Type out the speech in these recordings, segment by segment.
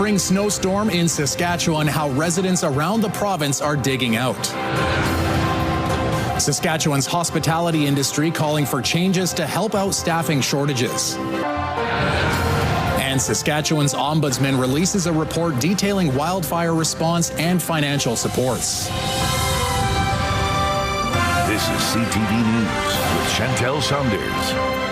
spring snowstorm in Saskatchewan, how residents around the province are digging out. Saskatchewan's hospitality industry calling for changes to help out staffing shortages. And Saskatchewan's Ombudsman releases a report detailing wildfire response and financial supports. This is CTV News with Chantel Saunders.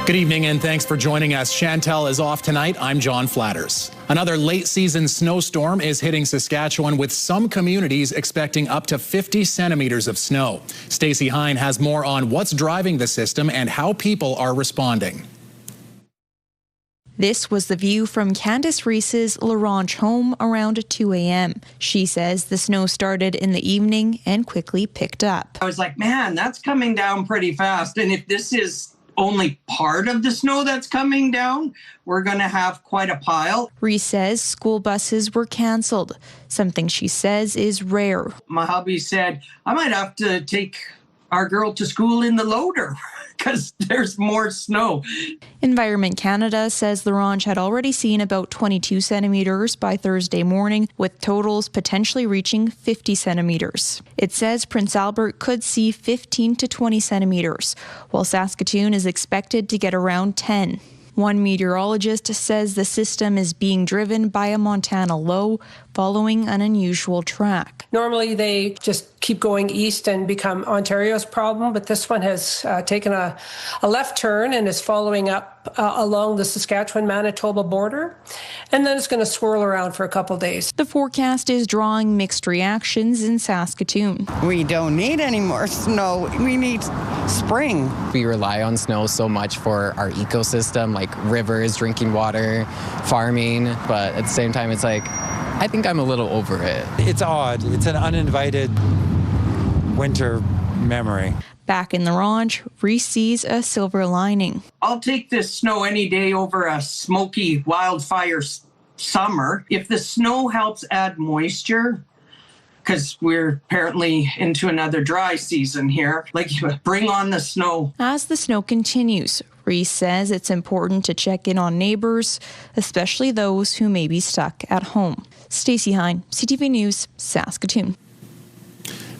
Good evening and thanks for joining us. Chantel is off tonight. I'm John Flatters. Another late season snowstorm is hitting Saskatchewan, with some communities expecting up to 50 centimeters of snow. Stacey Hine has more on what's driving the system and how people are responding. This was the view from Candice Reese's LaRanche home around 2 a.m. She says the snow started in the evening and quickly picked up. I was like, man, that's coming down pretty fast. And if this is only part of the snow that's coming down, we're going to have quite a pile. Reese says school buses were canceled, something she says is rare. My hubby said, I might have to take our girl to school in the loader because there's more snow. Environment Canada says LaRanche had already seen about 22 centimeters by Thursday morning, with totals potentially reaching 50 centimeters. It says Prince Albert could see 15 to 20 centimeters, while Saskatoon is expected to get around 10. One meteorologist says the system is being driven by a Montana low following an unusual track. Normally they just keep going east and become Ontario's problem, but this one has taken a left turn and is following up along the Saskatchewan-Manitoba border, and then it's going to swirl around for a couple days. The forecast is drawing mixed reactions in Saskatoon. We don't need any more snow. We need spring. We rely on snow so much for our ecosystem, like rivers, drinking water, farming, but at the same time it's like, I think I'm a little over it. It's odd. It's an uninvited winter memory. Back in LaRanche, Reese sees a silver lining. I'll take this snow any day over a smoky wildfire summer. If the snow helps add moisture, because we're apparently into another dry season here, like, bring on the snow. As the snow continues, Reese says it's important to check in on neighbors, especially those who may be stuck at home. Stacey Hine, CTV News, Saskatoon.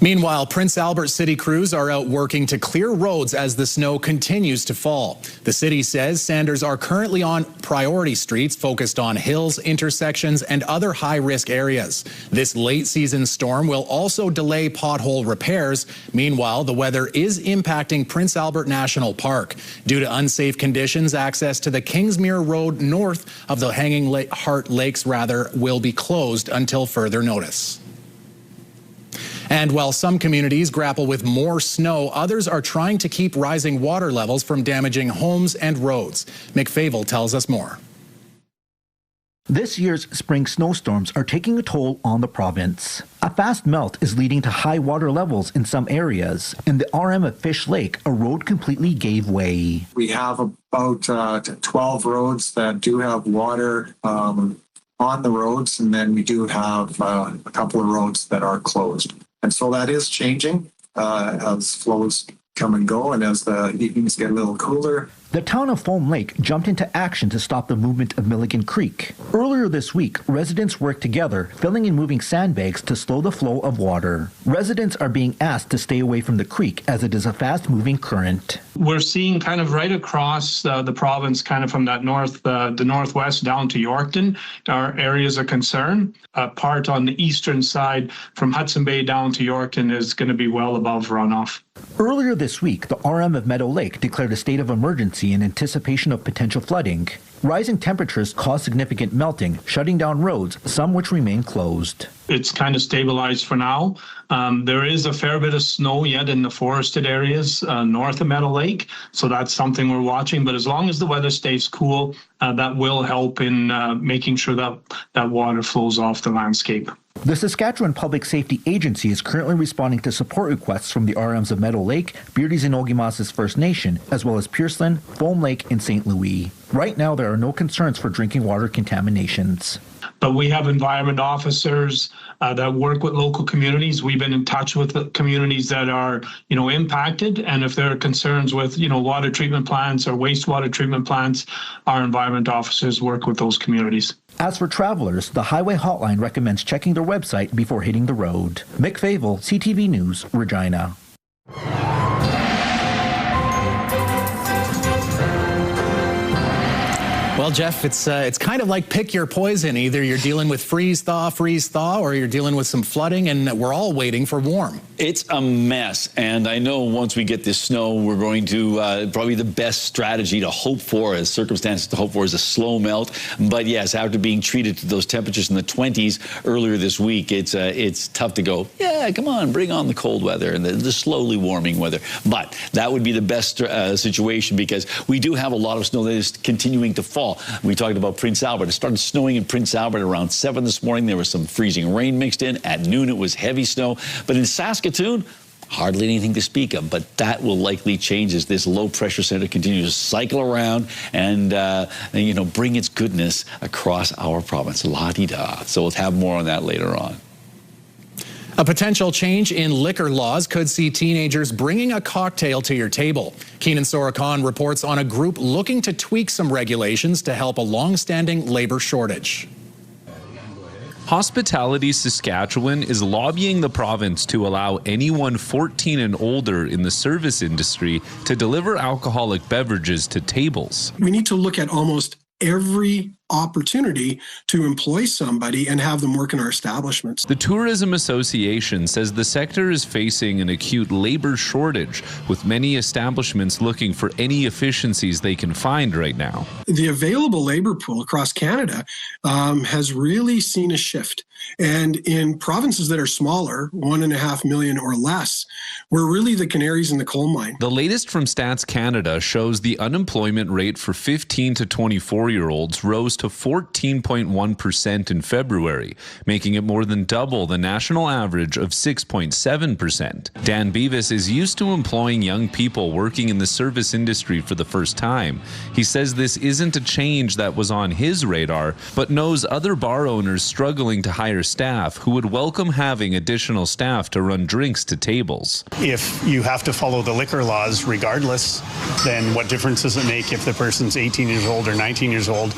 Meanwhile, Prince Albert city crews are out working to clear roads as the snow continues to fall. The city says Sanders are currently on priority streets focused on hills, intersections, and other high-risk areas. This late-season storm will also delay pothole repairs. Meanwhile, the weather is impacting Prince Albert National Park. Due to unsafe conditions, access to the Kingsmere Road north of the Hanging Heart Lakes will be closed until further notice. And while some communities grapple with more snow, others are trying to keep rising water levels from damaging homes and roads. McFavel tells us more. This year's spring snowstorms are taking a toll on the province. A fast melt is leading to high water levels in some areas. In the RM of Fish Lake, a road completely gave way. We have about 12 roads that do have water on the roads, and then we do have a couple of roads that are closed. And so that is changing as flows come and go, and as the evenings get a little cooler. The town of Foam Lake jumped into action to stop the movement of Milligan Creek. Earlier this week, residents worked together, filling and moving sandbags to slow the flow of water. Residents are being asked to stay away from the creek as it is a fast-moving current. We're seeing kind of right across the province, kind of from that the northwest down to Yorkton, our areas of concern. A part on the eastern side from Hudson Bay down to Yorkton is going to be well above runoff. Earlier this week, the RM of Meadow Lake declared a state of emergency in anticipation of potential flooding. Rising temperatures caused significant melting, shutting down roads, some which remain closed. It's kind of stabilized for now. There is a fair bit of snow yet in the forested areas north of Meadow Lake, so that's something we're watching. But as long as the weather stays cool, that will help in making sure that water flows off the landscape. The Saskatchewan Public Safety Agency is currently responding to support requests from the RMs of Meadow Lake, Beardy's and Ogimas's First Nation, as well as Pearceland, Foam Lake, and St. Louis. Right now, there are no concerns for drinking water contaminations. But we have environment officers that work with local communities. We've been in touch with the communities that are, impacted. And if there are concerns with, water treatment plants or wastewater treatment plants, our environment officers work with those communities. As for travelers, the highway hotline recommends checking their website before hitting the road. Mick Favel, CTV News, Regina. Well, Jeff, it's kind of like pick your poison. Either you're dealing with freeze thaw, or you're dealing with some flooding, and we're all waiting for warm. It's a mess, and I know once we get this snow, we're going to probably the best strategy to hope for, as circumstances to hope for, is a slow melt. But yes, after being treated to those temperatures in the 20s earlier this week, it's tough to go, yeah, come on, bring on the cold weather and the slowly warming weather. But that would be the best situation, because we do have a lot of snow that is continuing to fall. We talked about Prince Albert. It started snowing in Prince Albert around 7 this morning. There was some freezing rain mixed in. At noon, it was heavy snow. But in Saskatoon, hardly anything to speak of. But that will likely change as this low pressure center continues to cycle around and bring its goodness across our province. La-di-da. So we'll have more on that later on. A potential change in liquor laws could see teenagers bringing a cocktail to your table. Keenan Sorakan reports on a group looking to tweak some regulations to help a long-standing labor shortage. Hospitality Saskatchewan is lobbying the province to allow anyone 14 and older in the service industry to deliver alcoholic beverages to tables. We need to look at almost every opportunity to employ somebody and have them work in our establishments. The Tourism Association says the sector is facing an acute labor shortage, with many establishments looking for any efficiencies they can find right now. The available labor pool across Canada has really seen a shift. And in provinces that are smaller, 1.5 million or less, we're really the canaries in the coal mine. The latest from Stats Canada shows the unemployment rate for 15 to 24-year-olds rose to 14.1% in February, making it more than double the national average of 6.7%. Dan Beavis is used to employing young people working in the service industry for the first time. He says this isn't a change that was on his radar, but knows other bar owners struggling to hire staff who would welcome having additional staff to run drinks to tables. If you have to follow the liquor laws regardless, then what difference does it make if the person's 18 years old or 19 years old?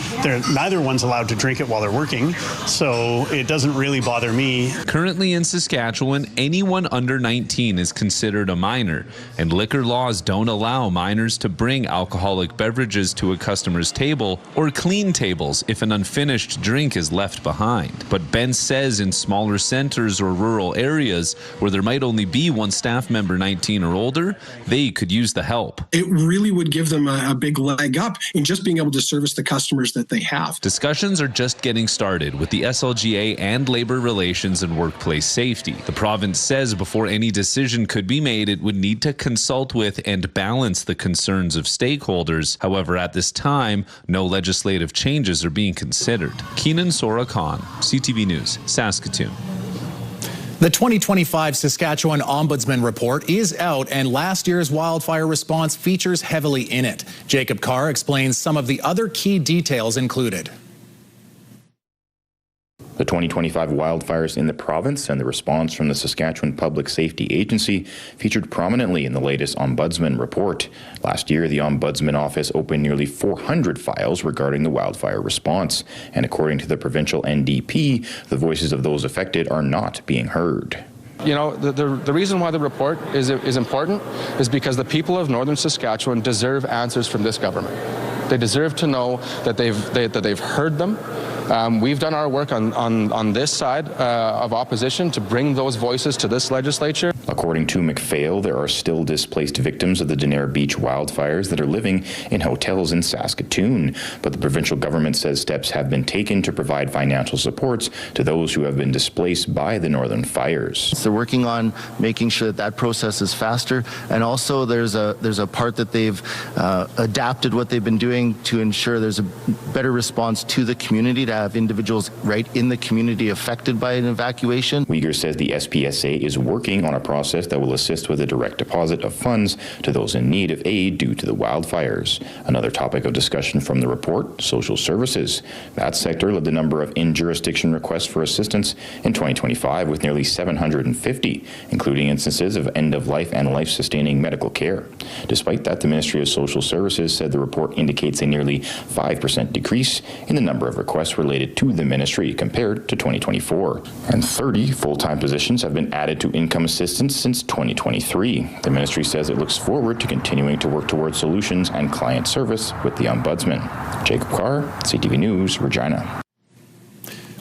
Neither one's allowed to drink it while they're working, so it doesn't really bother me. Currently in Saskatchewan, anyone under 19 is considered a minor, and liquor laws don't allow minors to bring alcoholic beverages to a customer's table or clean tables if an unfinished drink is left behind. But Ben says in smaller centers or rural areas where there might only be one staff member 19 or older, they could use the help. It really would give them a big leg up in just being able to service the customers that they have. Discussions are just getting started with the SLGA and Labor Relations and Workplace Safety. The province says before any decision could be made, it would need to consult with and balance the concerns of stakeholders. However, at this time, no legislative changes are being considered. Keenan Sorakan, CTV News, Saskatoon. The 2025 Saskatchewan Ombudsman report is out, and last year's wildfire response features heavily in it. Jacob Carr explains some of the other key details included. The 2025 wildfires in the province and the response from the Saskatchewan Public Safety Agency featured prominently in the latest Ombudsman report. Last year, the Ombudsman Office opened nearly 400 files regarding the wildfire response, and according to the provincial NDP, the voices of those affected are not being heard. You know, the reason why the report is important is because the people of Northern Saskatchewan deserve answers from this government. They deserve to know that they've heard them. We've done our work on this side of opposition to bring those voices to this legislature. According to McPhail, there are still displaced victims of the Denair Beach wildfires that are living in hotels in Saskatoon, but the provincial government says steps have been taken to provide financial supports to those who have been displaced by the northern fires. They're working on making sure that process is faster, and also there's a part that they've adapted what they've been doing to ensure there's a better response to the community, to have individuals right in the community affected by an evacuation. Uyghur says the SPSA is working on a process that will assist with a direct deposit of funds to those in need of aid due to the wildfires. Another topic of discussion from the report, social services. That sector led the number of in-jurisdiction requests for assistance in 2025 with nearly 750, including instances of end-of-life and life-sustaining medical care. Despite that, the Ministry of Social Services said the report indicates a nearly 5% decrease in the number of requests related to the ministry compared to 2024. And 30 full-time positions have been added to income assistance since 2023. The ministry says it looks forward to continuing to work towards solutions and client service with the Ombudsman. Jacob Carr, CTV News, Regina.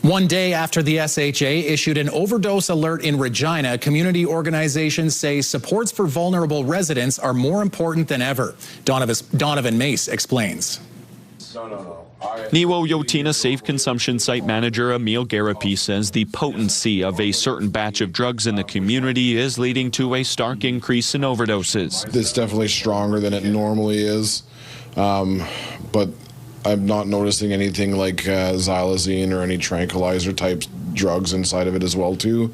One day after the SHA issued an overdose alert in Regina, community organizations say supports for vulnerable residents are more important than ever. Donovan Mace explains. Niwo Yotina Safe Consumption Site Manager Emil Garapi says the potency of a certain batch of drugs in the community is leading to a stark increase in overdoses. It's definitely stronger than it normally is, but I'm not noticing anything like xylazine or any tranquilizer type drugs inside of it as well too.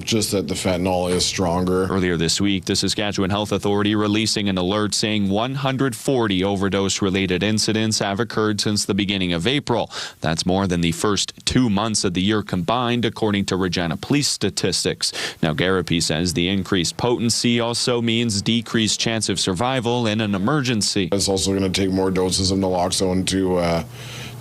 Just that the fentanyl is stronger. Earlier this week, the Saskatchewan Health Authority releasing an alert saying 140 overdose-related incidents have occurred since the beginning of April. That's more than the first 2 months of the year combined, according to Regina police statistics. Now, Garapi says the increased potency also means decreased chance of survival in an emergency. It's also going to take more doses of naloxone to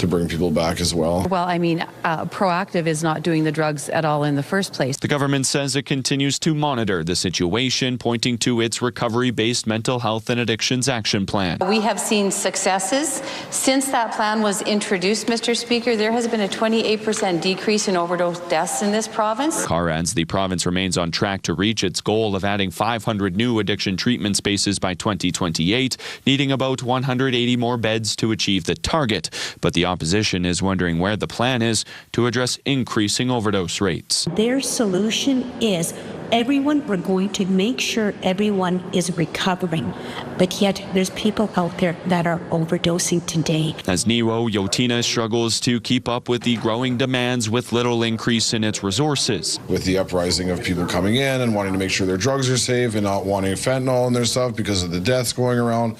bring people back as well. Well, I mean, proactive is not doing the drugs at all in the first place. The government says it continues to monitor the situation, pointing to its recovery-based mental health and addictions action plan. We have seen successes. Since that plan was introduced, Mr. Speaker, there has been a 28% decrease in overdose deaths in this province. Carr adds the province remains on track to reach its goal of adding 500 new addiction treatment spaces by 2028, needing about 180 more beds to achieve the target. But the opposition is wondering where the plan is to address increasing overdose rates. Their solution is we're going to make sure everyone is recovering, but yet there's people out there that are overdosing today. As Niwo Yotina struggles to keep up with the growing demands with little increase in its resources. With the uprising of people coming in and wanting to make sure their drugs are safe and not wanting fentanyl in their stuff because of the deaths going around,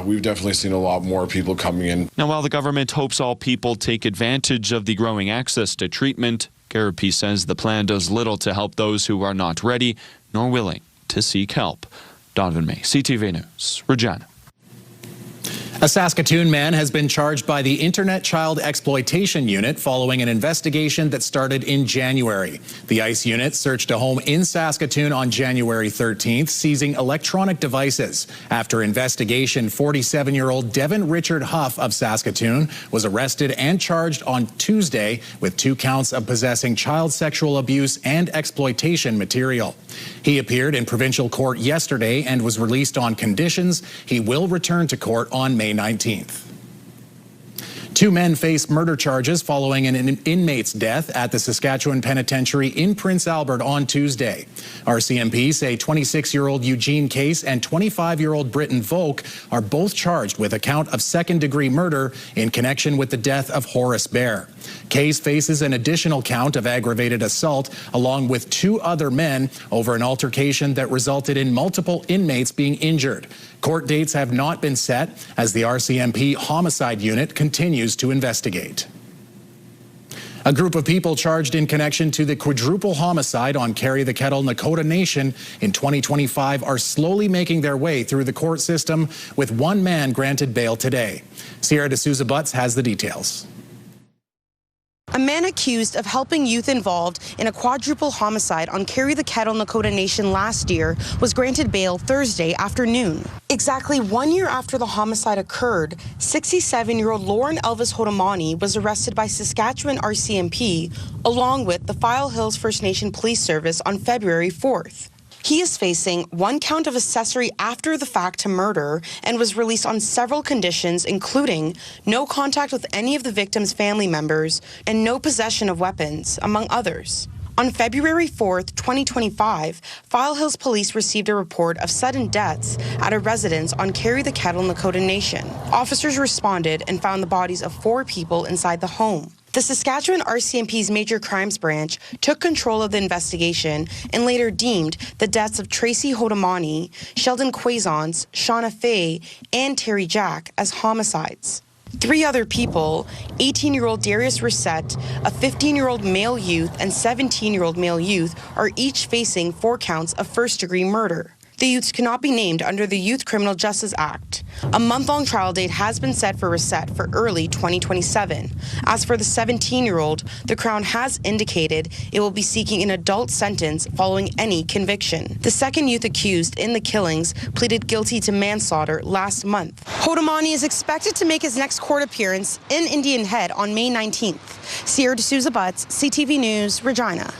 we've definitely seen a lot more people coming in. Now, while the government hopes all people take advantage of the growing access to treatment, Garapi says the plan does little to help those who are not ready nor willing to seek help. Donovan May, CTV News, Regina. A Saskatoon man has been charged by the Internet Child Exploitation Unit following an investigation that started in January. The ICE unit searched a home in Saskatoon on January 13th, seizing electronic devices. After investigation, 47-year-old Devin Richard Huff of Saskatoon was arrested and charged on Tuesday with 2 counts of possessing child sexual abuse and exploitation material. He appeared in provincial court yesterday and was released on conditions. He will return to court on May 19th. 2 men face murder charges following an inmate's death at the Saskatchewan Penitentiary in Prince Albert on Tuesday. RCMP say 26-year-old Eugene Case and 25-year-old Britton Volk are both charged with a count of second-degree murder in connection with the death of Horace Bear. Case faces an additional count of aggravated assault along with 2 other men over an altercation that resulted in multiple inmates being injured. Court dates have not been set as the RCMP homicide unit continues to investigate. A group of people charged in connection to the quadruple homicide on Carry the Kettle, Nakota Nation in 2025 are slowly making their way through the court system, with 1 man granted bail today. Sierra D'Souza Butts has the details. A man accused of helping youth involved in a quadruple homicide on Carry the Kettle, Nakota Nation last year was granted bail Thursday afternoon. Exactly 1 year after the homicide occurred, 67-year-old Lauren Elvis Hodamani was arrested by Saskatchewan RCMP along with the File Hills First Nation Police Service on February 4th. He is facing 1 count of accessory after the fact to murder and was released on several conditions, including no contact with any of the victim's family members and no possession of weapons, among others. On February 4th, 2025, File Hills Police received a report of sudden deaths at a residence on Carry the Kettle, Nakota Nation. Officers responded and found the bodies of 4 people inside the home. The Saskatchewan RCMP's Major Crimes Branch took control of the investigation and later deemed the deaths of Tracy Hodamani, Sheldon Quaisance, Shauna Fay, and Terry Jack as homicides. 3 other people, 18-year-old Darius Reset, a 15-year-old male youth, and 17-year-old male youth, are each facing 4 counts of first-degree murder. The youths cannot be named under the Youth Criminal Justice Act. A month-long trial date has been set for Reset for early 2027. As for the 17-year-old, the Crown has indicated it will be seeking an adult sentence following any conviction. The second youth accused in the killings pleaded guilty to manslaughter last month. Hodamani is expected to make his next court appearance in Indian Head on May 19th. Sierra D'Souza Butts, CTV News, Regina.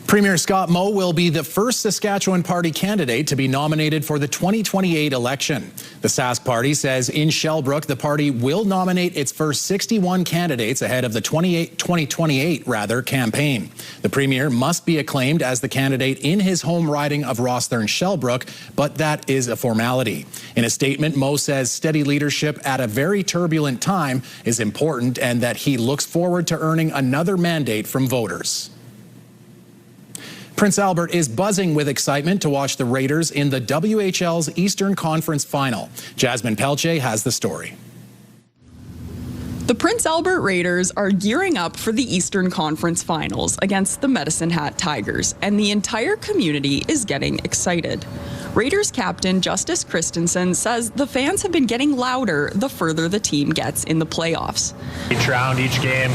Premier Scott Moe will be the first Saskatchewan Party candidate to be nominated for the 2028 election. The Sask Party says in Shellbrook, the party will nominate its first 61 candidates ahead of the 2028 campaign. The Premier must be acclaimed as the candidate in his home riding of Rosthern-Shellbrook, but that is a formality. In a statement, Moe says steady leadership at a very turbulent time is important and that he looks forward to earning another mandate from voters. Prince Albert is buzzing with excitement to watch the Raiders in the WHL's Eastern Conference Final. Jasmine Pelche has the story. The Prince Albert Raiders are gearing up for the Eastern Conference Finals against the Medicine Hat Tigers, and the entire community is getting excited. Raiders captain Justice Christensen says the fans have been getting louder the further the team gets in the playoffs. Each round, each game,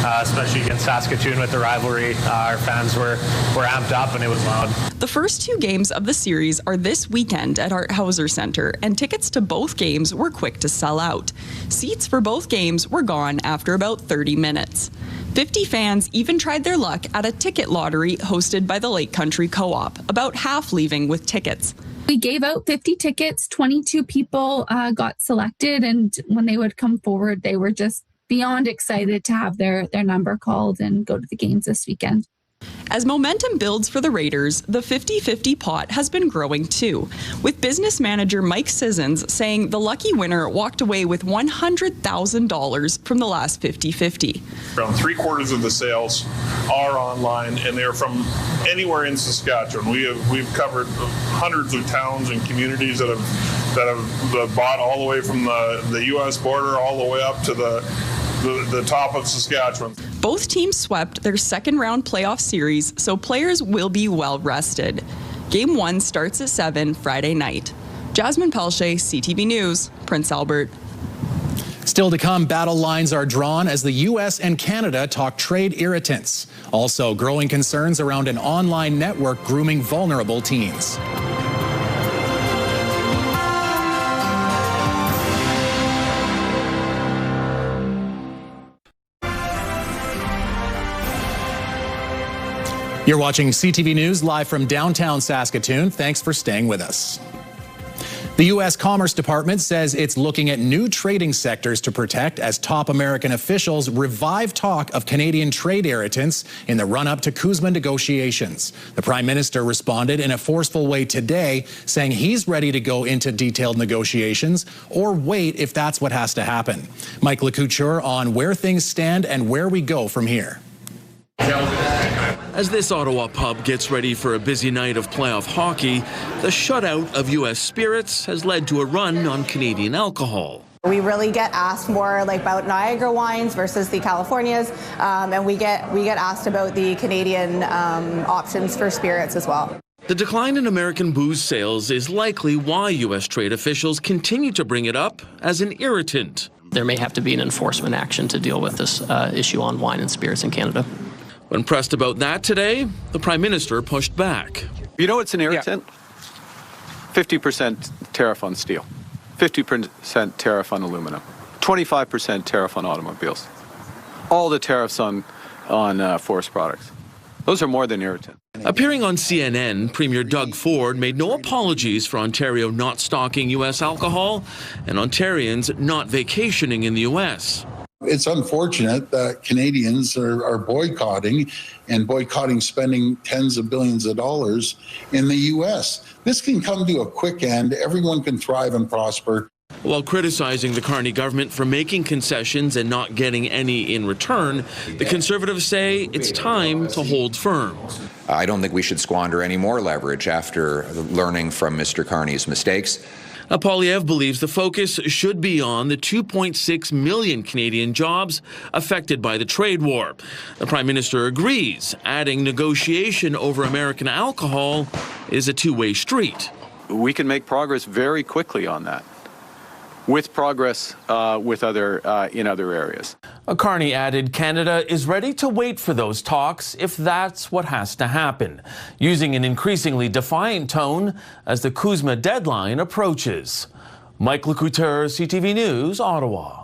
especially against Saskatoon with the rivalry, our fans were amped up and it was loud. The first two games of the series are this weekend at Art Hauser Center, and tickets to both games were quick to sell out. Seats for both games were gone after about 30 minutes. 50 fans even tried their luck at a ticket lottery hosted by the Lake Country Co-op, about half leaving with tickets. We gave out 50 tickets, 22 people got selected, and when they would come forward, they were just beyond excited to have their number called and go to the games this weekend. As momentum builds for the Raiders, the 50-50 pot has been growing too, with business manager Mike Sissons saying the lucky winner walked away with $100,000 from the last 50-50. Around 3/4 of the sales are online, and they're from anywhere in Saskatchewan. We've covered hundreds of towns and communities that have bought all the way from the U.S. border all the way up to the top of Saskatchewan. Both teams swept their second round playoff series, so players will be well rested. Game 1 starts at 7 Friday night. Jasmine Pelche, CTV News, Prince Albert. Still to come, battle lines are drawn as the U.S. and Canada talk trade irritants. Also, growing concerns around an online network grooming vulnerable teens. You're watching CTV News live from downtown Saskatoon. Thanks for staying with us. The U.S. Commerce Department says it's looking at new trading sectors to protect as top American officials revive talk of Canadian trade irritants in the run-up to CUSMA negotiations. The Prime Minister responded in a forceful way today, saying he's ready to go into detailed negotiations or wait if that's what has to happen. Mike LeCouture on where things stand and where we go from here. As this Ottawa pub gets ready for a busy night of playoff hockey, the shutout of U.S. spirits has led to a run on Canadian alcohol. We really get asked more about Niagara wines versus the Californias, and we get asked about the Canadian options for spirits as well. The decline in American booze sales is likely why U.S. trade officials continue to bring it up as an irritant. There may have to be an enforcement action to deal with this issue on wine and spirits in Canada. When pressed about that today, the Prime Minister pushed back. You know it's an irritant? 50% tariff on steel, 50% tariff on aluminum, 25% tariff on automobiles, all the tariffs on forest products. Those are more than irritant. Appearing on CNN, Premier Doug Ford made no apologies for Ontario not stocking U.S. alcohol and Ontarians not vacationing in the U.S. It's unfortunate that Canadians are boycotting spending tens of billions of dollars in the U.S. This can come to a quick end. Everyone can thrive and prosper. While criticizing the Carney government for making concessions and not getting any in return, the Conservatives say it's time to hold firm. I don't think we should squander any more leverage after learning from Mr. Carney's mistakes. Polyev believes the focus should be on the 2.6 million Canadian jobs affected by the trade war. The Prime Minister agrees, adding negotiation over American alcohol is a two-way street. We can make progress very quickly on that, with progress in other areas. Carney added Canada is ready to wait for those talks if that's what has to happen, using an increasingly defiant tone as the CUSMA deadline approaches. Mike Lecouteur, CTV News, Ottawa.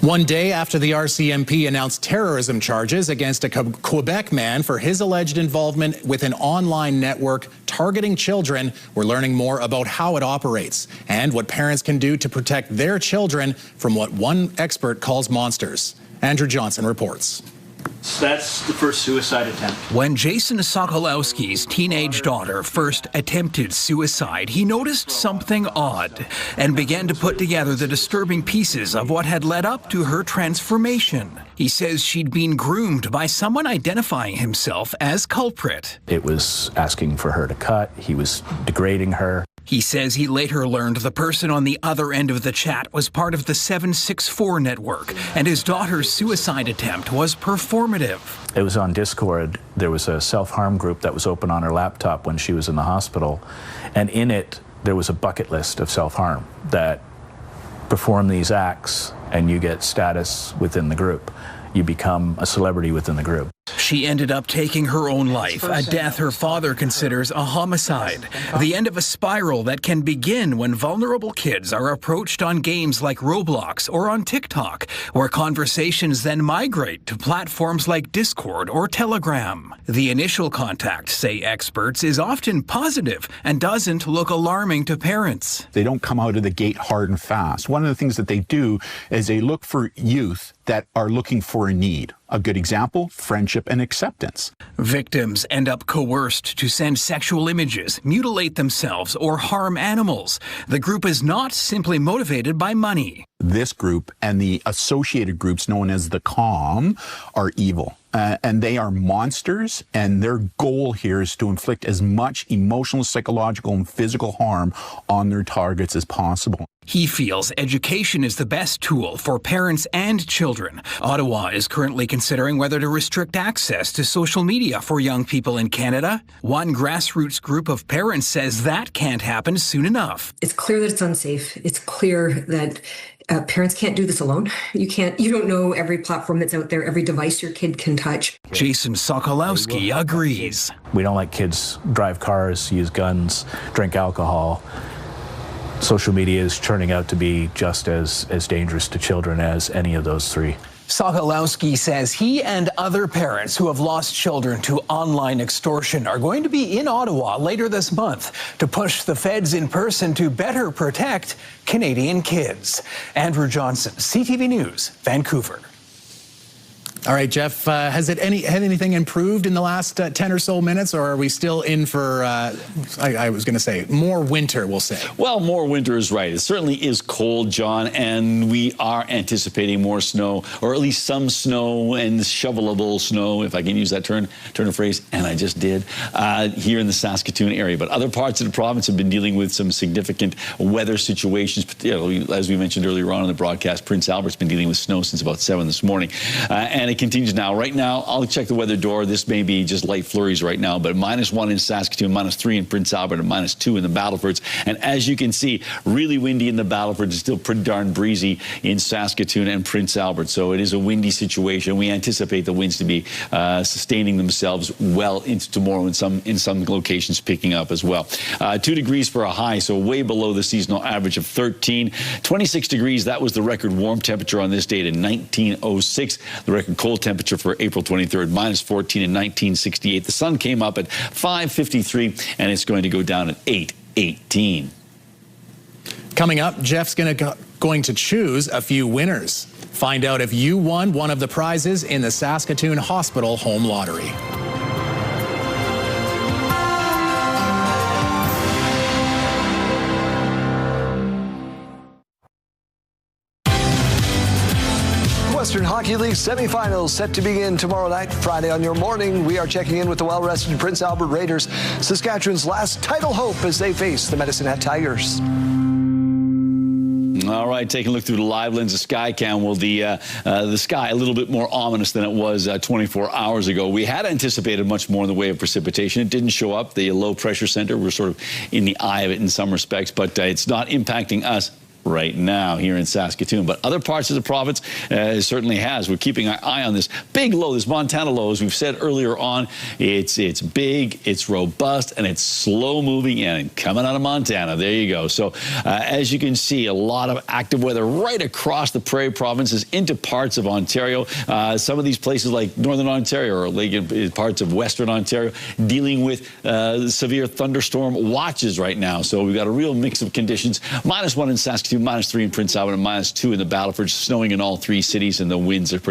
One day after the RCMP announced terrorism charges against a Quebec man for his alleged involvement with an online network targeting children, we're learning more about how it operates and what parents can do to protect their children from what one expert calls monsters. Andrew Johnson reports. That's the first suicide attempt. When Jason Sokolowski's teenage daughter first attempted suicide, he noticed something odd and began to put together the disturbing pieces of what had led up to her transformation. He says she'd been groomed by someone identifying himself as culprit. It was asking for her to cut. He was degrading her. He says he later learned the person on the other end of the chat was part of the 764 network, and his daughter's suicide attempt was performative. It was on Discord. There was a self-harm group that was open on her laptop when she was in the hospital, and in it there was a bucket list of self-harm that perform these acts and you get status within the group. You become a celebrity within the group. She ended up taking her own life, a death her father considers a homicide, the end of a spiral that can begin when vulnerable kids are approached on games like Roblox or on TikTok, where conversations then migrate to platforms like Discord or Telegram. The initial contact, say experts, is often positive and doesn't look alarming to parents. They don't come out of the gate hard and fast. One of the things that they do is they look for youth that are looking for a need. A good example, friendship and acceptance. Victims end up coerced to send sexual images, mutilate themselves, or harm animals. The group is not simply motivated by money. This group and the associated groups known as the COM are evil. And they are monsters, and their goal here is to inflict as much emotional, psychological, and physical harm on their targets as possible. He feels education is the best tool for parents and children. Ottawa is currently considering whether to restrict access to social media for young people in Canada. One grassroots group of parents says that can't happen soon enough. It's clear that it's unsafe. It's clear that parents can't do this alone. You don't know every platform that's out there, every device your kid can touch. Jason Sokolowski agrees. We don't let kids drive cars, use guns, drink alcohol. Social media is turning out to be just as dangerous to children as any of those three. Sokolowski says he and other parents who have lost children to online extortion are going to be in Ottawa later this month to push the feds in person to better protect Canadian kids. Andrew Johnson, CTV News, Vancouver. All right, Jeff, has anything improved in the last 10 or so minutes, or are we still in for, I was going to say, more winter, we'll say? Well, more winter is right. It certainly is cold, John, and we are anticipating more snow, or at least some snow and shovelable snow, if I can use that turn of phrase, and I just did, here in the Saskatoon area. But other parts of the province have been dealing with some significant weather situations. As we mentioned earlier on in the broadcast, Prince Albert's been dealing with snow since about 7 this morning. And it continues now. Right now, I'll check the weather door. This may be just light flurries right now, but -1 in Saskatoon, -3 in Prince Albert, and -2 in the Battlefords. And as you can see, really windy in the Battlefords. It's still pretty darn breezy in Saskatoon and Prince Albert. So it is a windy situation. We anticipate the winds to be sustaining themselves well into tomorrow, in some locations picking up as well. 2 degrees for a high, so way below the seasonal average of 13. 26 degrees, that was the record warm temperature on this date in 1906. The record cold temperature for April 23rd, -14 in 1968. The sun came up at 5:53, and it's going to go down at 8:18. Coming up, Jeff's going to choose a few winners. Find out if you won one of the prizes in the Saskatoon Hospital Home Lottery. Western Hockey League semifinals set to begin tomorrow night. Friday on your morning, we are checking in with the well-rested Prince Albert Raiders, Saskatchewan's last title hope as they face the Medicine Hat Tigers. All right, taking a look through the live lens of Skycam. Well, the sky a little bit more ominous than it was 24 hours ago. We had anticipated much more in the way of precipitation. It didn't show up. The low pressure center, we're sort of in the eye of it in some respects, but it's not impacting us right now here in Saskatoon, but other parts of the province it certainly has. We're keeping our eye on this big low, this Montana low, as we've said earlier on. It's big, it's robust, and it's slow moving and coming out of Montana. There you go. So as you can see, a lot of active weather right across the Prairie provinces into parts of Ontario. Some of these places like Northern Ontario or like parts of Western Ontario dealing with severe thunderstorm watches right now. So we've got a real mix of conditions. -1 in Saskatoon, -3 in Prince Albert, and -2 in the Battleford. Snowing in all three cities, and the winds are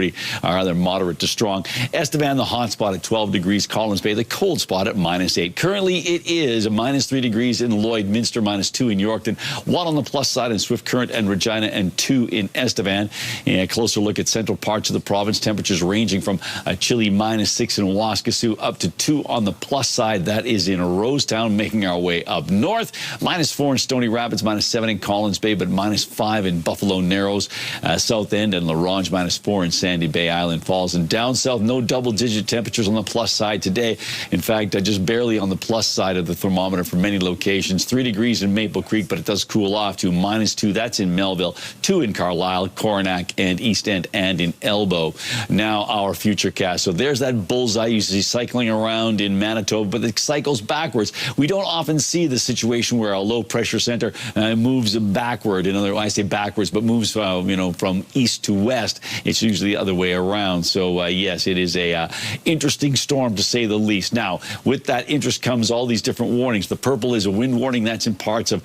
either moderate to strong. Estevan, the hot spot at 12 degrees. Collins Bay, the cold spot at -8. Currently, it is -3 degrees in Lloydminster, -2 in Yorkton, 1 on the plus side in Swift Current and Regina, and 2 in Estevan. And a closer look at central parts of the province. Temperatures ranging from a chilly -6 in Waskesiu up to 2 on the plus side. That is in Rosetown, making our way up north. -4 in Stony Rapids, -7 in Collins Bay, but -5 in Buffalo Narrows, South End, and La Ronge, -4 in Sandy Bay, Island Falls. And down south, no double-digit temperatures on the plus side today. In fact, just barely on the plus side of the thermometer for many locations. 3 degrees in Maple Creek, but it does cool off to -2. That's in Melville, 2 in Carlisle, Coronach, and East End, and in Elbow. Now our futurecast. So there's that bullseye you see cycling around in Manitoba, but it cycles backwards. We don't often see the situation where a low-pressure center moves backward. In other words, I say backwards, but moves from east to west. It's usually the other way around. So yes, it is a interesting storm to say the least. Now, with that interest comes all these different warnings. The purple is a wind warning. That's in parts of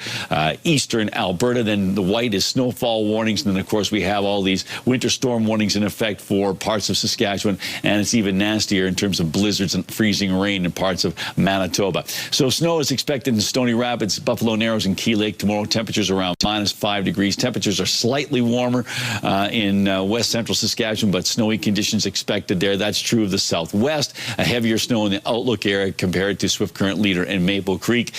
eastern Alberta. Then the white is snowfall warnings. And then, of course, we have all these winter storm warnings in effect for parts of Saskatchewan. And it's even nastier in terms of blizzards and freezing rain in parts of Manitoba. So snow is expected in Stony Rapids, Buffalo Narrows, and Key Lake tomorrow. Temperatures around -5 degrees. Temperatures are slightly warmer in west central Saskatchewan, but snowy conditions expected there. That's true of the southwest. A heavier snow in the outlook area compared to Swift Current, Leader, and Maple Creek.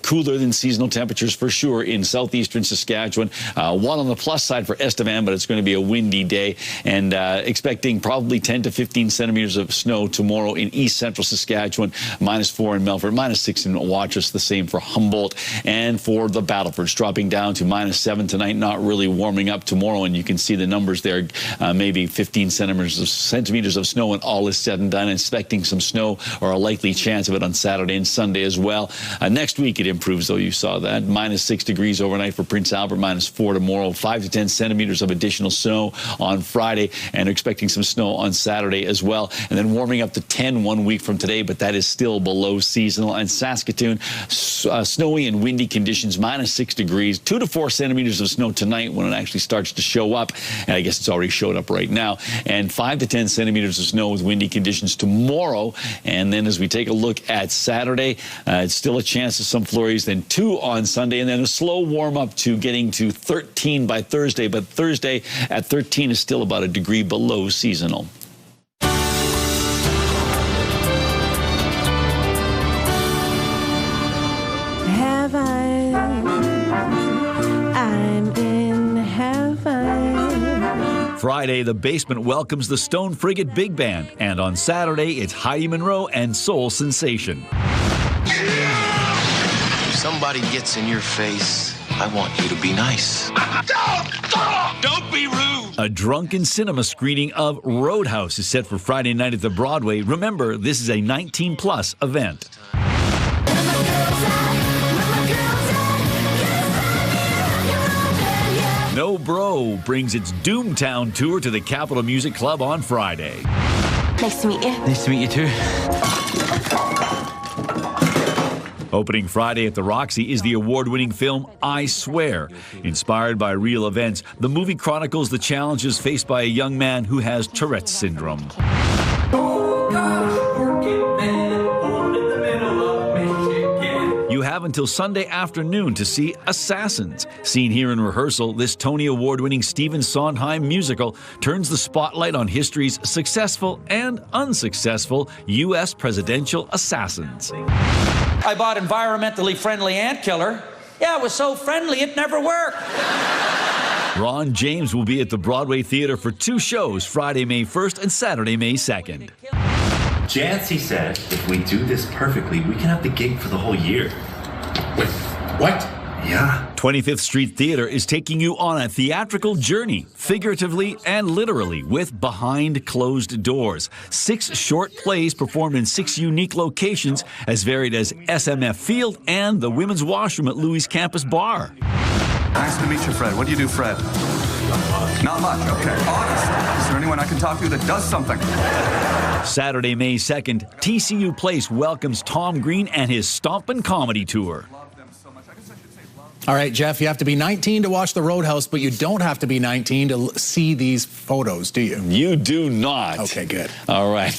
Cooler than seasonal temperatures for sure in southeastern Saskatchewan. 1 on the plus side for Estevan, but it's going to be a windy day, and expecting probably 10 to 15 centimeters of snow tomorrow in east central Saskatchewan. -4 in Melfort, -6 in Watrous, the same for Humboldt, and for the Battlefords, dropping down to -7 tonight, not really warming up tomorrow, and you can see the numbers there, maybe 15 centimeters of snow when all is said and done. Expecting some snow, or a likely chance of it, on Saturday and Sunday as well. Next week it improves, though. You saw that. -6 degrees overnight for Prince Albert, -4 tomorrow, 5 to 10 centimeters of additional snow on Friday, and expecting some snow on Saturday as well. And then warming up to 10 1 week from today, but that is still below seasonal. And Saskatoon, snowy and windy conditions, -6 degrees, 2 to 4 centimeters of snow tonight when it actually starts to show up. And I guess it's already showed up right now. And 5 to 10 centimeters of snow with windy conditions tomorrow. And then as we take a look at Saturday, it's still a chance of some flurries, then 2 on Sunday, and then a slow warm up to getting to 13 by Thursday. But Thursday at 13 is still about a degree below seasonal. Friday, the Basement welcomes the Stone Frigate Big Band, and on Saturday, it's Heidi Monroe and Soul Sensation. If somebody gets in your face, I want you to be nice. Don't be rude! A drunken cinema screening of Roadhouse is set for Friday night at the Broadway. Remember, this is a 19-plus event. No Bro brings its Doomtown tour to the Capitol Music Club on Friday. Nice to meet you. Nice to meet you too. Opening Friday at the Roxy is the award-winning film I Swear. Inspired by real events, the movie chronicles the challenges faced by a young man who has Tourette's syndrome. You have until Sunday afternoon to see Assassins. Seen here in rehearsal, this Tony Award-winning Stephen Sondheim musical turns the spotlight on history's successful and unsuccessful U.S. presidential assassins. I bought environmentally friendly ant killer. Yeah, it was so friendly it never worked. Ron James will be at the Broadway Theatre for 2 shows, Friday, May 1st and Saturday, May 2nd. Jancy said if we do this perfectly, we can have the gig for the whole year. Wait, what? Yeah. 25th Street Theatre is taking you on a theatrical journey, figuratively and literally, with Behind Closed Doors. 6 short plays performed in 6 unique locations, as varied as SMF Field and the women's washroom at Louis Campus Bar. Nice to meet you, Fred. What do you do, Fred? Not much, okay. Honest. Is there anyone I can talk to that does something? Saturday, May 2nd, TCU Place welcomes Tom Green and his Stompin' Comedy Tour. All right, Jeff, you have to be 19 to watch The Roadhouse, but you don't have to be 19 to see these photos, do you? You do not. Okay, good. All right.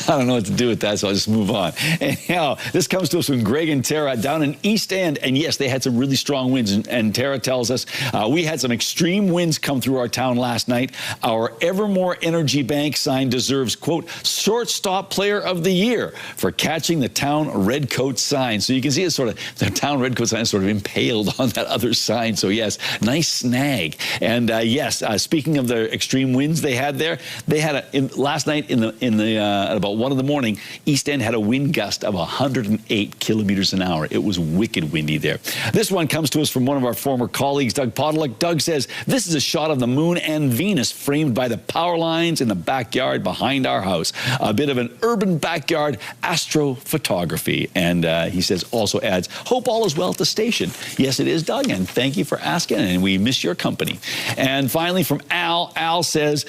I don't know what to do with that, so I'll just move on. Anyhow, this comes to us from Greg and Tara down in East End, and yes, they had some really strong winds, and Tara tells us we had some extreme winds come through our town last night. Our Evermore Energy Bank sign deserves, quote, shortstop player of the year for catching the town redcoat sign. So you can see it's sort of, the town redcoat sign is sort of impaled on that other sign. So yes, nice snag. And yes, speaking of the extreme winds they had there, they had last night at about 1 in the morning, East End had a wind gust of 108 kilometers an hour. It was wicked windy there. This one comes to us from one of our former colleagues, Doug Podolak. Doug says, this is a shot of the moon and Venus framed by the power lines in the backyard behind our house. A bit of an urban backyard astrophotography. And he says, also adds, hope all is well at the station. Yes, it is, Doug, and thank you for asking, and we miss your company. And finally, from Al says,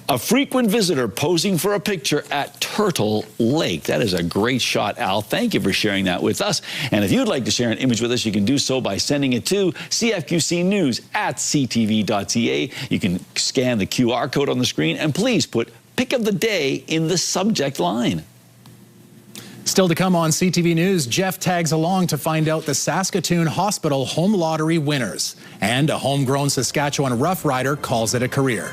a frequent visitor posing for a picture at Turtle Lake. That is a great shot, Al. Thank you for sharing that with us. And if you'd like to share an image with us, you can do so by sending it to cfqcnews@ctv.ca. You can scan the QR code on the screen, and please put pick of the day in the subject line. Still to come on CTV News, Jeff tags along to find out the Saskatoon Hospital Home Lottery winners. And a homegrown Saskatchewan Rough Rider calls it a career.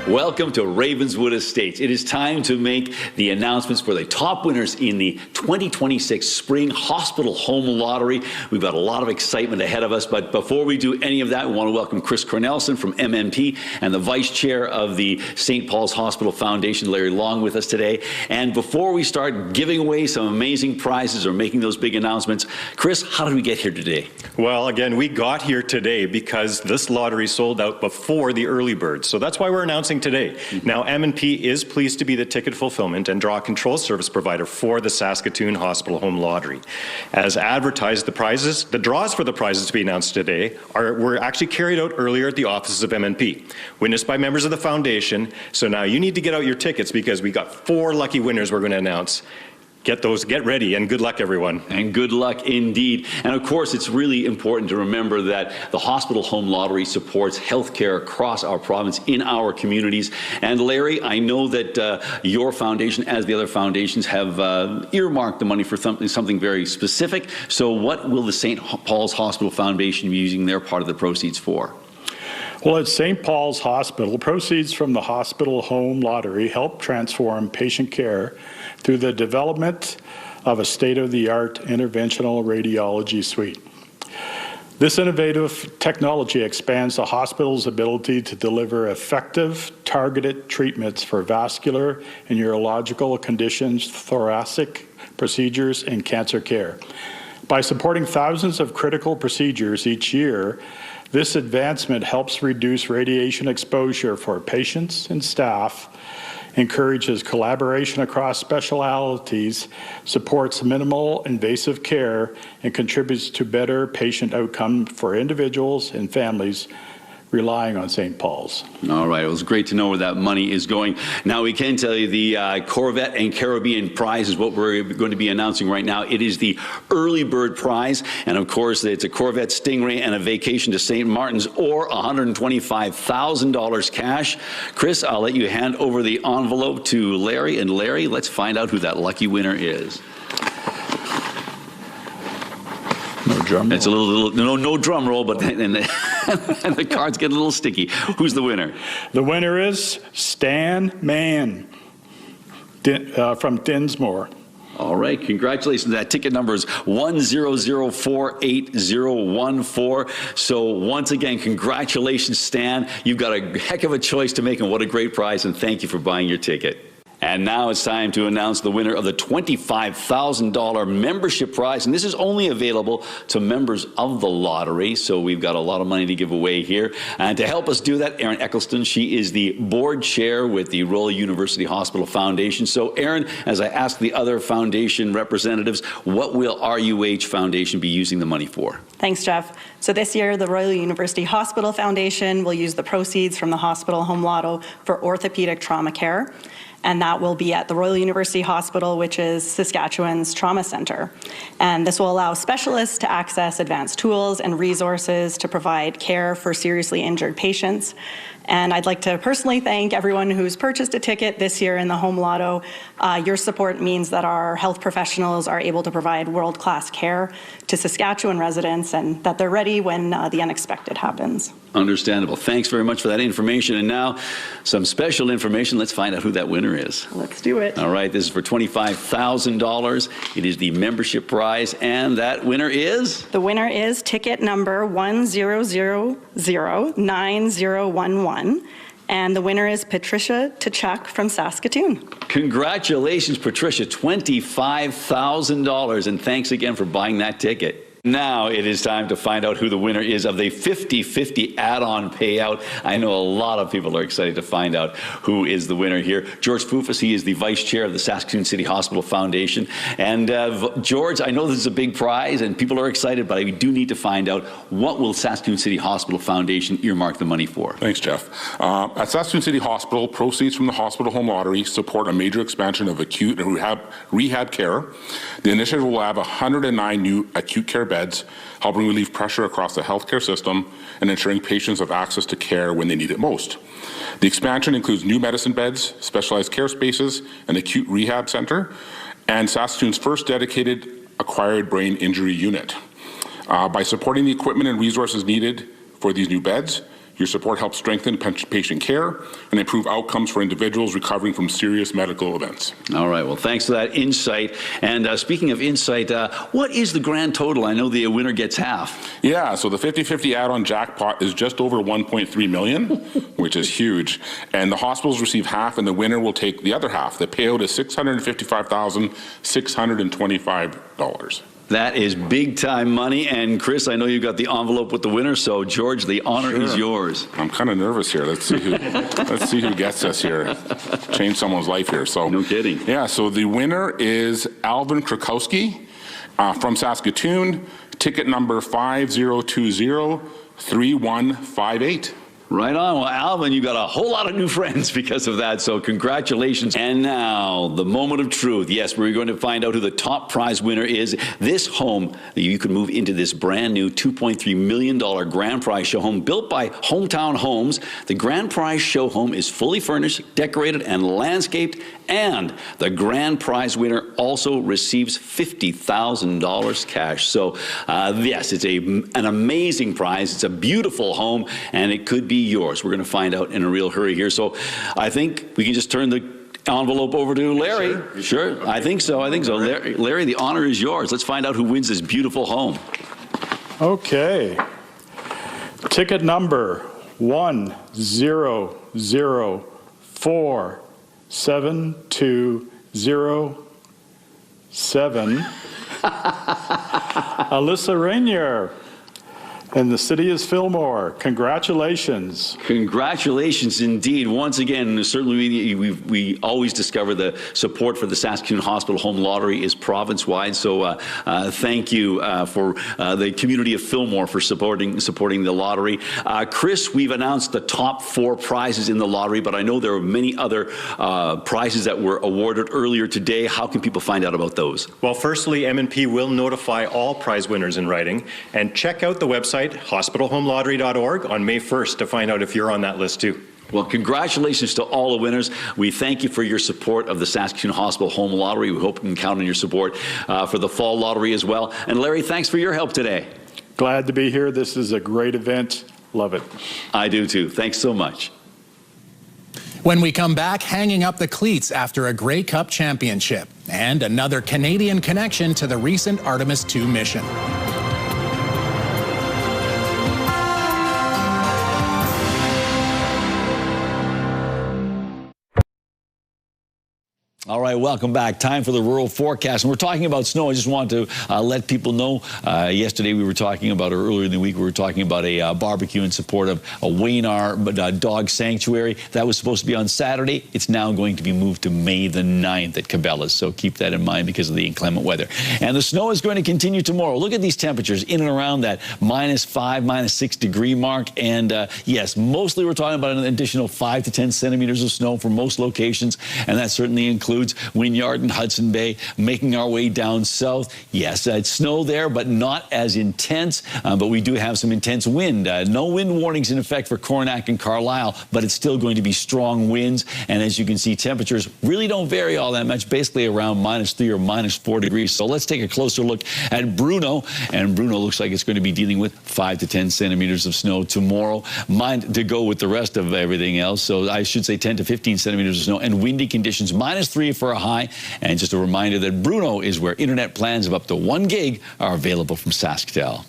Welcome to Ravenswood Estates. It is time to make the announcements for the top winners in the 2026 Spring Hospital Home Lottery. We've got a lot of excitement ahead of us, but before we do any of that, we want to welcome Chris Cornelison from MMP and the Vice Chair of the St. Paul's Hospital Foundation, Larry Long, with us today. And before we start giving away some amazing prizes or making those big announcements, Chris, how did we get here today? Well, again, we got here today because this lottery sold out before the early birds. So that's why we're announcing today. Now, M&P is pleased to be the ticket fulfillment and draw control service provider for the Saskatoon Hospital Home Lottery. As advertised, the draws for the prizes to be announced today were actually carried out earlier at the offices of M&P, witnessed by members of the foundation. So now you need to get out your tickets because we got 4 lucky winners we're going to announce. Get ready, and good luck, everyone. And good luck indeed. And of course, it's really important to remember that the Hospital Home Lottery supports healthcare across our province in our communities. And Larry, I know that your foundation, as the other foundations, have earmarked the money for something very specific. So what will the St. Paul's Hospital Foundation be using their part of the proceeds for? Well, at St. Paul's Hospital, proceeds from the Hospital Home Lottery help transform patient care through the development of a state-of-the-art interventional radiology suite. This innovative technology expands the hospital's ability to deliver effective, targeted treatments for vascular and urological conditions, thoracic procedures, and cancer care. By supporting thousands of critical procedures each year, this advancement helps reduce radiation exposure for patients and staff, encourages collaboration across specialties, supports minimal invasive care, and contributes to better patient outcome for individuals and families, relying on St. Paul's. All right. It was great to know where that money is going. Now, we can tell you the Corvette and Caribbean prize is what we're going to be announcing right now. It is the early bird prize. And, of course, it's a Corvette Stingray and a vacation to St. Martin's or $125,000 cash. Chris, I'll let you hand over the envelope to Larry. And, Larry, let's find out who that lucky winner is. No drum roll. It's a little no drum roll, but and the cards get a little sticky. Who's the winner? The winner is Stan Mann from Dinsmore. All right, congratulations. That ticket number is 1004814. So once again, congratulations, Stan. You've got a heck of a choice to make, and what a great prize, and thank you for buying your ticket. And now it's time to announce the winner of the $25,000 membership prize. And this is only available to members of the lottery. So we've got a lot of money to give away here. And to help us do that, Erin Eccleston, she is the board chair with the Royal University Hospital Foundation. So Erin, as I ask the other foundation representatives, what will RUH Foundation be using the money for? Thanks, Jeff. So this year, the Royal University Hospital Foundation will use the proceeds from the hospital home lotto for orthopedic trauma care. And that will be at the Royal University Hospital, which is Saskatchewan's trauma center. And this will allow specialists to access advanced tools and resources to provide care for seriously injured patients. And I'd like to personally thank everyone who's purchased a ticket this year in the home lotto. Your support means that our health professionals are able to provide world-class care to Saskatchewan residents and that they're ready when the unexpected happens. Understandable. Thanks very much for that information. And now, some special information. Let's find out who that winner is. Let's do it. All right, this is for $25,000. It is the membership prize, and that winner is? The winner is ticket number 10009011. And the winner is Patricia Tkachuk from Saskatoon. Congratulations, Patricia, $25,000. And thanks again for buying that ticket. Now it is time to find out who the winner is of the 50-50 add-on payout. I know a lot of people are excited to find out who is the winner here. George Foufas, he is the vice chair of the Saskatoon City Hospital Foundation. And George, I know this is a big prize and people are excited, but we do need to find out, what will Saskatoon City Hospital Foundation earmark the money for? Thanks, Jeff. At Saskatoon City Hospital, proceeds from the hospital home lottery support a major expansion of acute and rehab care. The initiative will have 109 new acute care beds, helping relieve pressure across the healthcare system and ensuring patients have access to care when they need it most. The expansion includes new medicine beds, specialized care spaces, an acute rehab center, and Saskatoon's first dedicated acquired brain injury unit. By supporting the equipment and resources needed for these new beds, your support helps strengthen patient care and improve outcomes for individuals recovering from serious medical events. All right. Well, thanks for that insight. And speaking of insight, what is the grand total? I know the winner gets half. Yeah. So the 50-50 add-on jackpot is just over $1.3 million, which is huge. And the hospitals receive half, and the winner will take the other half. The payout is $655,625. That is big time money. And Chris, I know you got the envelope with the winner. So George, the honor is yours. I'm kind of nervous here. Let's see who gets us here. Change someone's life here. So no kidding. Yeah. So the winner is Alvin Krakowski from Saskatoon. Ticket number 50203158. Right on. Well, Alvin, you got a whole lot of new friends because of that, so congratulations. And now, the moment of truth. Yes, we're going to find out who the top prize winner is. This home, you can move into this brand new $2.3 million grand prize show home built by Hometown Homes. The grand prize show home is fully furnished, decorated, and landscaped. And the grand prize winner also receives $50,000 cash. So, yes, it's an amazing prize. It's a beautiful home, and it could be yours. We're going to find out in a real hurry here. So I think we can just turn the envelope over to Larry. Sure. I think so. Larry, the honor is yours. Let's find out who wins this beautiful home. Okay. Ticket number 10047207. Alyssa Rainier. And the city is Fillmore. Congratulations. Congratulations indeed. Once again, certainly we always discover the support for the Saskatoon Hospital Home Lottery is province-wide. So thank you for the community of Fillmore for supporting the lottery. Chris, we've announced the top 4 prizes in the lottery, but I know there are many other prizes that were awarded earlier today. How can people find out about those? Well, firstly, M&P will notify all prize winners in writing, and check out the website hospitalhomelottery.org on May 1st to find out if you're on that list too. Well, congratulations to all the winners. We thank you for your support of the Saskatoon Hospital Home Lottery. We hope we can count on your support for the fall lottery as well. And Larry, thanks for your help today. Glad to be here. This is a great event. Love it. I do too. Thanks so much. When we come back, hanging up the cleats after a Grey Cup championship and another Canadian connection to the recent Artemis II mission. All right, welcome back. Time for the rural forecast. And we're talking about snow. I just wanted to let people know, yesterday we were talking about, or earlier in the week, we were talking about a barbecue in support of a Waynar dog sanctuary. That was supposed to be on Saturday. It's now going to be moved to May the 9th at Cabela's. So keep that in mind because of the inclement weather. And the snow is going to continue tomorrow. Look at these temperatures in and around that -5, -6 degree mark. And yes, mostly we're talking about an additional 5 to 10 centimeters of snow for most locations. And that certainly includes Wynyard and Hudson Bay. Making our way down south. Yes, it's snow there, but not as intense. But we do have some intense wind. No wind warnings in effect for Coronach and Carlisle, but it's still going to be strong winds. And as you can see, temperatures really don't vary all that much, basically around -3 or -4 degrees. So let's take a closer look at Bruno. And Bruno looks like it's going to be dealing with 5 to 10 centimeters of snow tomorrow. Mind to go with the rest of everything else. So I should say 10 to 15 centimeters of snow and windy conditions, -3 for a high. And just a reminder that Bruno is where internet plans of up to 1 gig are available from SaskTel.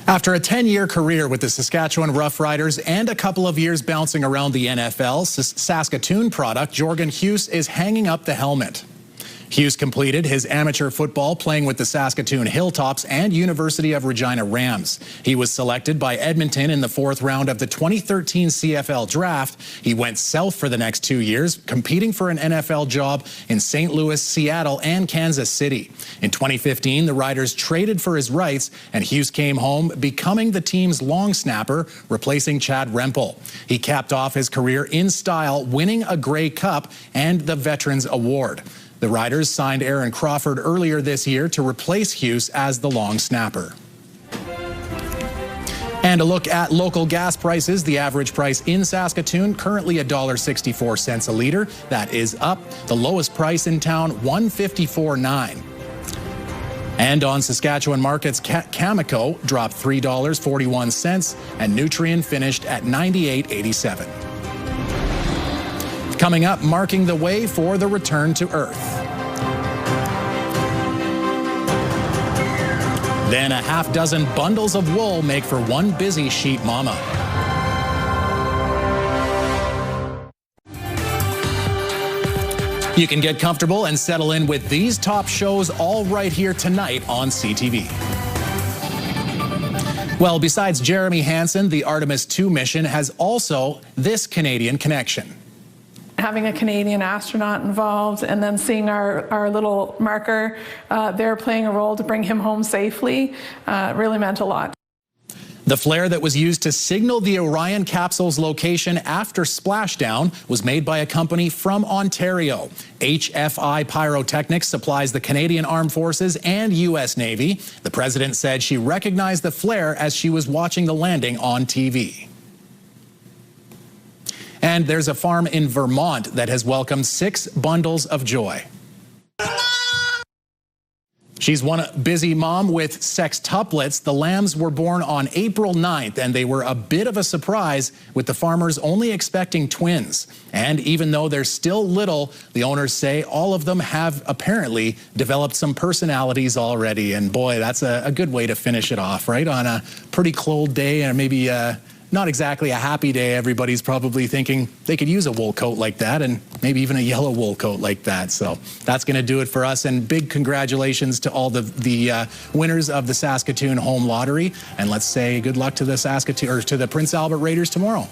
After a 10-year career with the Saskatchewan Roughriders and a couple of years bouncing around the NFL, Saskatoon product Jorgen Hughes is hanging up the helmet. Hughes completed his amateur football playing with the Saskatoon Hilltops and University of Regina Rams. He was selected by Edmonton in the 4th round of the 2013 CFL draft. He went south for the next 2 years, competing for an NFL job in St. Louis, Seattle, and Kansas City. In 2015, the Riders traded for his rights, and Hughes came home, becoming the team's long snapper, replacing Chad Rempel. He capped off his career in style, winning a Grey Cup and the Veterans Award. The Riders signed Aaron Crawford earlier this year to replace Hughes as the long snapper. And a look at local gas prices. The average price in Saskatoon currently $1.64 a litre. That is up. The lowest price in town, $1.54.9. And on Saskatchewan markets, Cameco dropped $3.41 and Nutrien finished at $98.87. Coming up, marking the way for the return to Earth. Then a half dozen bundles of wool make for one busy sheep mama. You can get comfortable and settle in with these top shows all right here tonight on CTV. Well, besides Jeremy Hansen, the Artemis II mission has also this Canadian connection. Having a Canadian astronaut involved and then seeing our little marker there playing a role to bring him home safely really meant a lot. The flare that was used to signal the Orion capsule's location after splashdown was made by a company from Ontario. HFI Pyrotechnics supplies the Canadian Armed Forces and U.S. Navy. The president said she recognized the flare as she was watching the landing on TV. And there's a farm in Vermont that has welcomed 6 bundles of joy. She's one busy mom with sextuplets. The lambs were born on April 9th, and they were a bit of a surprise, with the farmers only expecting twins. And even though they're still little, the owners say all of them have apparently developed some personalities already. And boy, that's a good way to finish it off, right? On a pretty cold day, and maybe not exactly a happy day. Everybody's probably thinking they could use a wool coat like that, and maybe even a yellow wool coat like that. So that's going to do it for us. And big congratulations to all the winners of the Saskatoon Home Lottery. And let's say good luck to the Saskatoon or to the Prince Albert Raiders tomorrow.